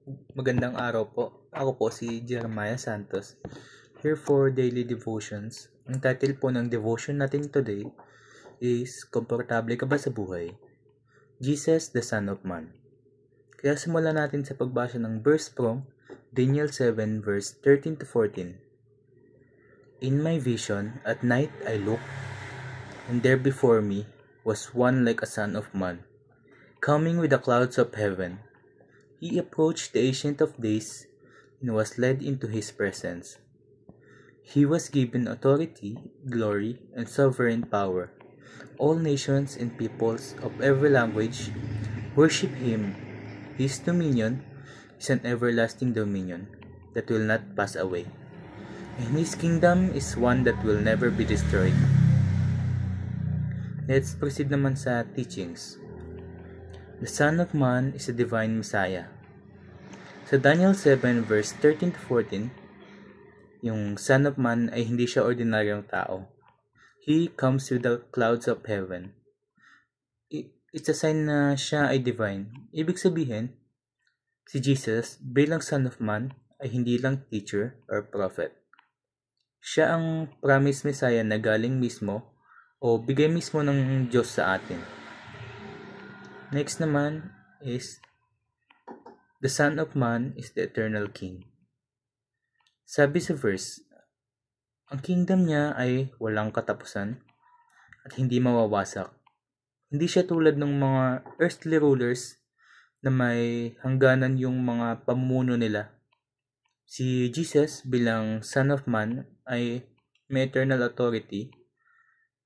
Magandang araw po. Ako po si Jeremiah Santos, here for Daily Devotions. Ang title po ng devotion natin today is Komportable ka ba sa buhay? Jesus, the Son of Man. Kaya simulan natin sa pagbasa ng verse from Daniel 7 verse 13 to 14. In my vision, at night I looked, and there before me was one like a son of man, coming with the clouds of heaven. He approached the Ancient of Days and was led into his presence. He was given authority, glory, and sovereign power. All nations and peoples of every language worship him. His dominion is an everlasting dominion that will not pass away, and his kingdom is one that will never be destroyed. Let's proceed naman sa teachings. The Son of Man is a divine Messiah. Sa Daniel 7 verse 13 to 14, yung Son of Man ay hindi siya ordinaryong tao. He comes with the clouds of heaven. It's a sign na siya ay divine. Ibig sabihin, si Jesus bilang Son of Man ay hindi lang teacher or prophet. Siya ang promised Messiah na galing mismo o bigay mismo ng Diyos sa atin. Next naman is the Son of Man is the eternal King. Sabi sa verse, ang kingdom niya ay walang katapusan at hindi mawawasak. Hindi siya tulad ng mga earthly rulers na may hangganan yung mga pamumuno nila. Si Jesus bilang Son of Man ay may eternal authority,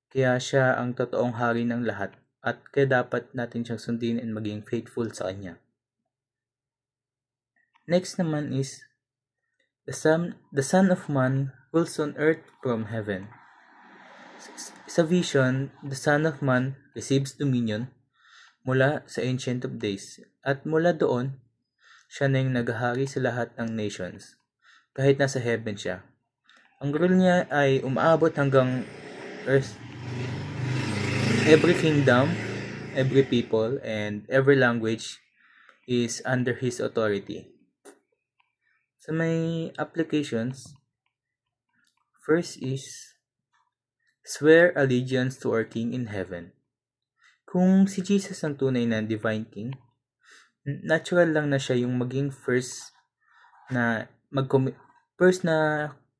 kaya siya ang totoong hari ng lahat at kaya dapat natin siyang sundin and maging faithful sa Kanya. Next naman is the Son of Man rules on earth from heaven. Sa vision, the Son of Man receives dominion mula sa Ancient of Days at mula doon, siya na yung naghahari sa lahat ng nations kahit nasa heaven siya. Ang rule niya ay umaabot hanggang earth. Every kingdom, every people, and every language is under his authority. Sa may applications, first is swear allegiance to our King in heaven. Kung si Jesus ang tunay na divine King, natural lang na siya yung maging first na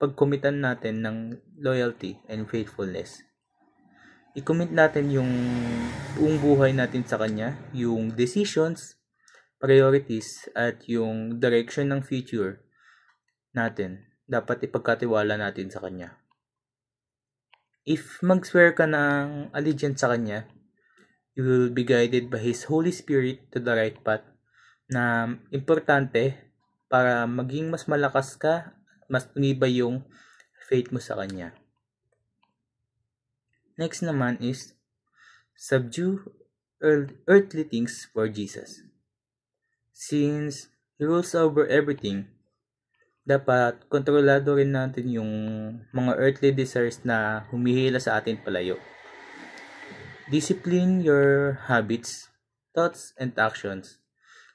pagkomitan natin ng loyalty and faithfulness. I-commit natin yung buong buhay natin sa Kanya, yung decisions, priorities, at yung direction ng future natin. Dapat ipagkatiwala natin sa Kanya. If mag-swear ka ng allegiance sa Kanya, you will be guided by His Holy Spirit to the right path na importante para maging mas malakas ka, mas tunibay yung faith mo sa Kanya. Next naman is subdue earthly things for Jesus. Since He rules over everything, dapat kontrolado rin natin yung mga earthly desires na humihila sa atin palayo. Discipline your habits, thoughts, and actions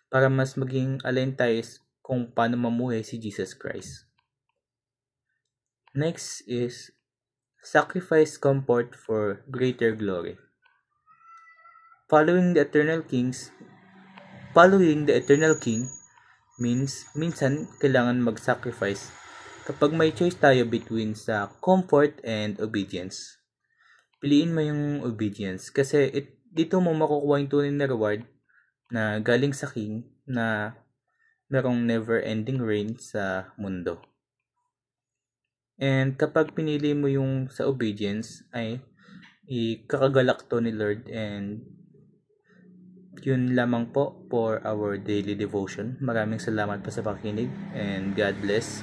para mas maging align tayo kung paano mamuhay si Jesus Christ. Next is sacrifice comfort for greater glory. Following the eternal King means minsan kailangan mag-sacrifice kapag may choice tayo between sa comfort and obedience. Piliin mo yung obedience kasi dito mo makukuha yung tunay na reward na galing sa King na merong never-ending reign sa mundo. And kapag pinili mo yung sa obedience ay ikakagalak to ni Lord, and yun lamang po for our daily devotion. Maraming salamat po sa pakikinig and God bless.